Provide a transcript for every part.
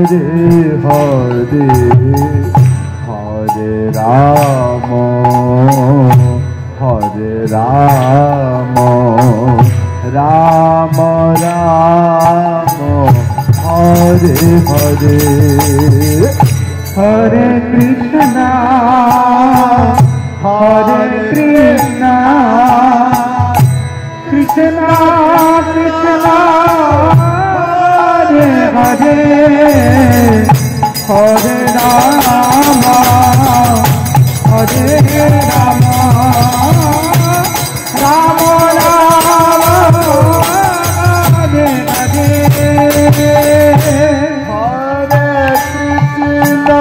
Hare Hare Hare Rama Hare Rama Rama Rama Hare Hare Hare Krishna Hare Krishna Krishna Krishna Hare Hare Hare Rama Hare Rama Rama Rama Hare Hare Hare Krishna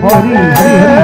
Hare Krishna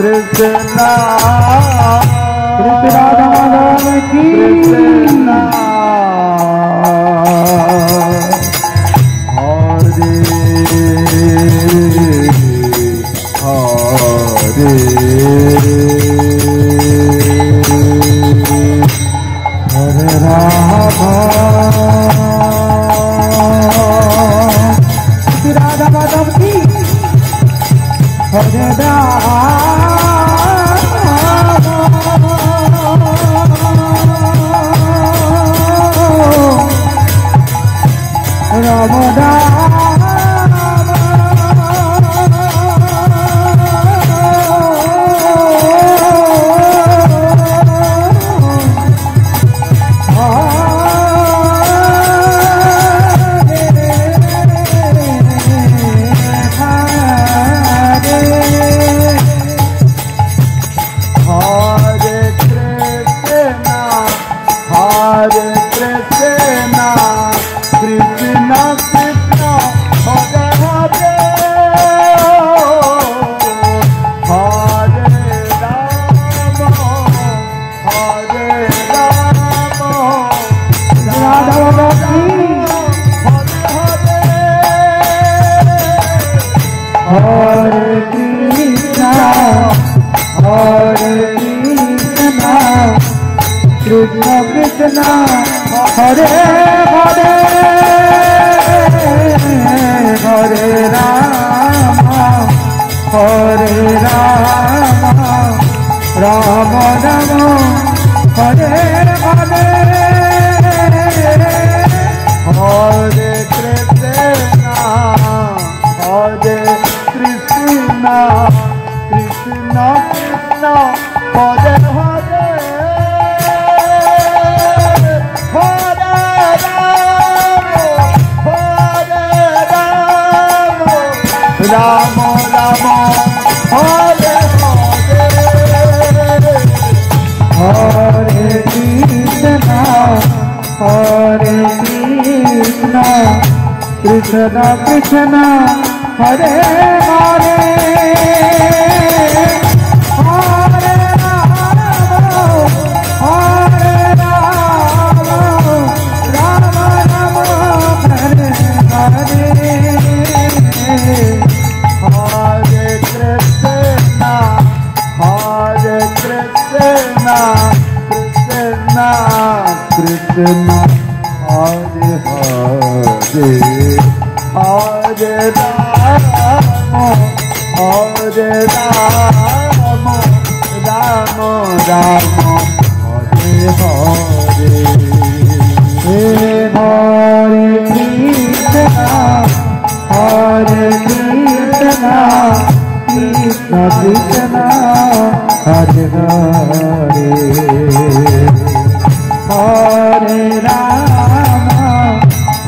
Krishna Radha ki Krishna Hare Hare Hare Rama Radha Madhav ki Hare Rama Krishna Krishna Hare Hare Hare Rama Hare Rama Rama Rama Hare Hare Hare Krishna Hare Krishna Krishna Krishna Hare Hare Rama Rama Hare Hare Hare Krishna Hare Krishna Krishna Krishna Hare Hare Hare Rama Hare Rama Rama Rama Hare Hare Hare Krishna Hare Krishna Krishna Krishna Hare Hare Hare Rama Hare Rama Rama Rama Hare Hare Hare Krishna Hare Krishna Krishna Krishna Hare Hare Hare Rama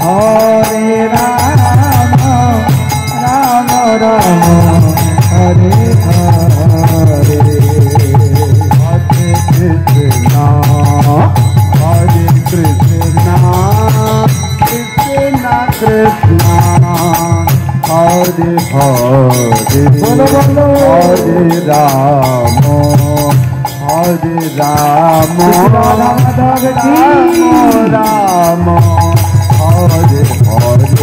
Hare Rama Rama Rama Hare Hare Hare Krishna Hare Krishna Krishna Krishna Hare Hare Hare Ram हरे राम राम हरे हरे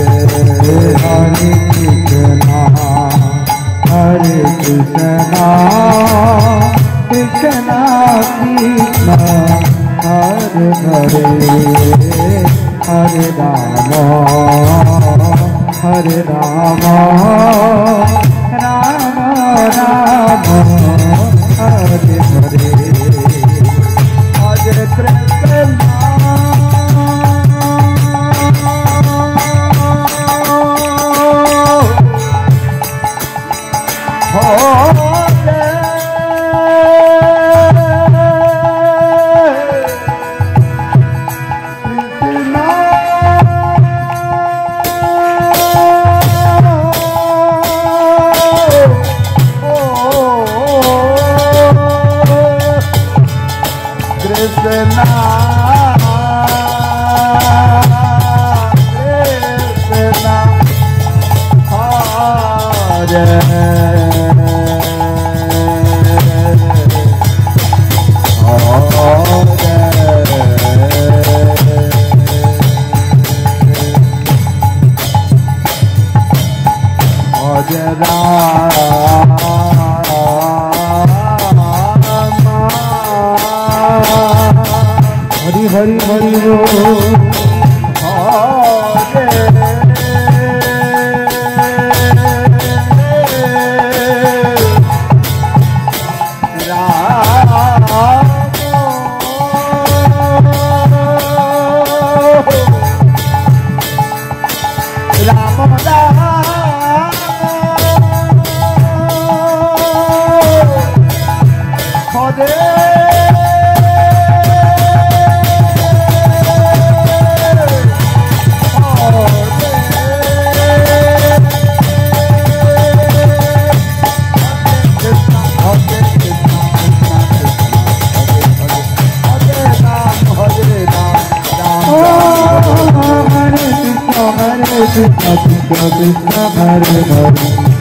हरे कृष्णा हरे कृष्णा कृष्णा कृष्णा हरे हरे हरे राम राम राम हरे हरे हरे कृष्णा हरि हरि हरि बोल Krishna Krishna Hare Hare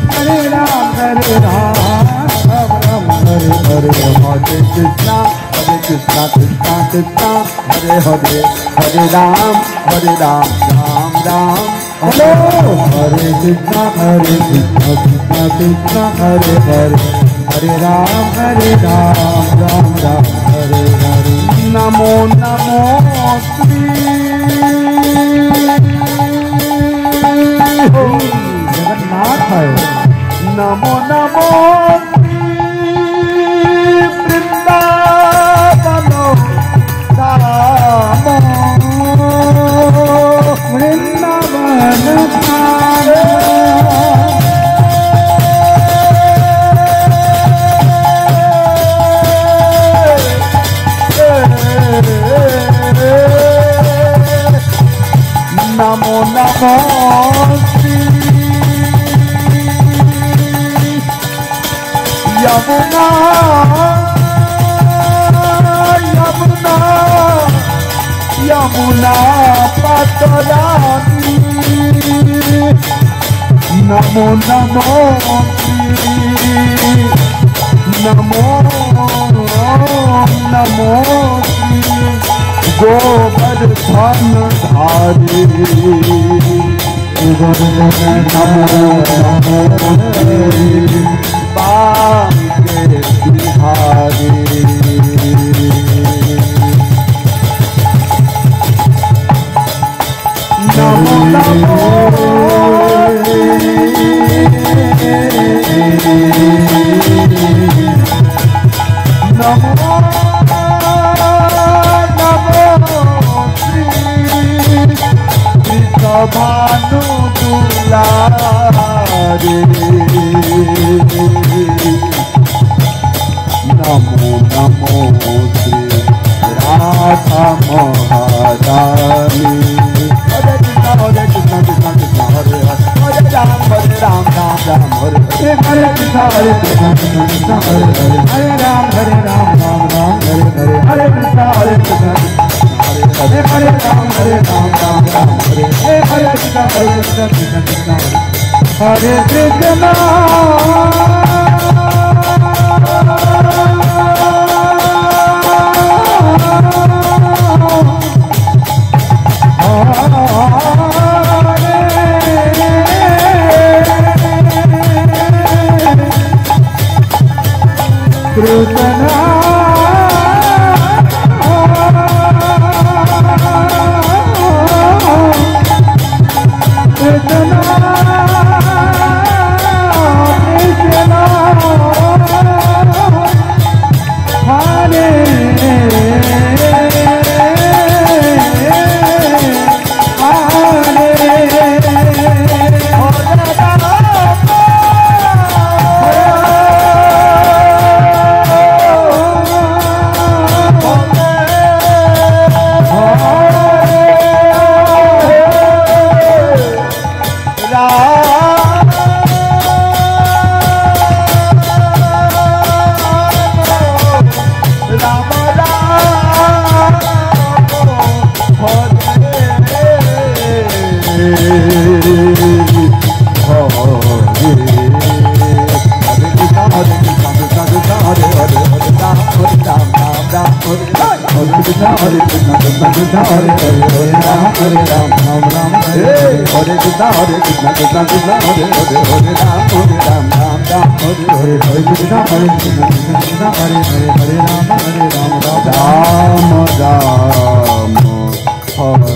Hare Ram Hare Hare Krishna Krishna Krishna Hare Hare Hare Ram Ram Ram Hare Hare Krishna Krishna Krishna Hare Hare Hare Ram Ram Hare Hare Namo Namo Shri Jagannath है नमो नमो वृंदावन धाम वृंदावन धाम नमो नमो यमुना यमुना यमुना पतरानी नमो नमो नमो नमो गोवर्धन धारी नमो बांके बिहारी नमो नमो नमो भानु दुलारे नमो नमो श्री राधा महारानी हरे कृष्ण कृष्ण कृष्ण हरे हरे राम राम हरे हरे कृष्ण कृष्ण हरे हरे राम राम हरे हरे कृष्ण कृष्ण हरे हरे राम राम हरे हरे कृष्ण कृष्ण हरे Krishna Ram Ram Hare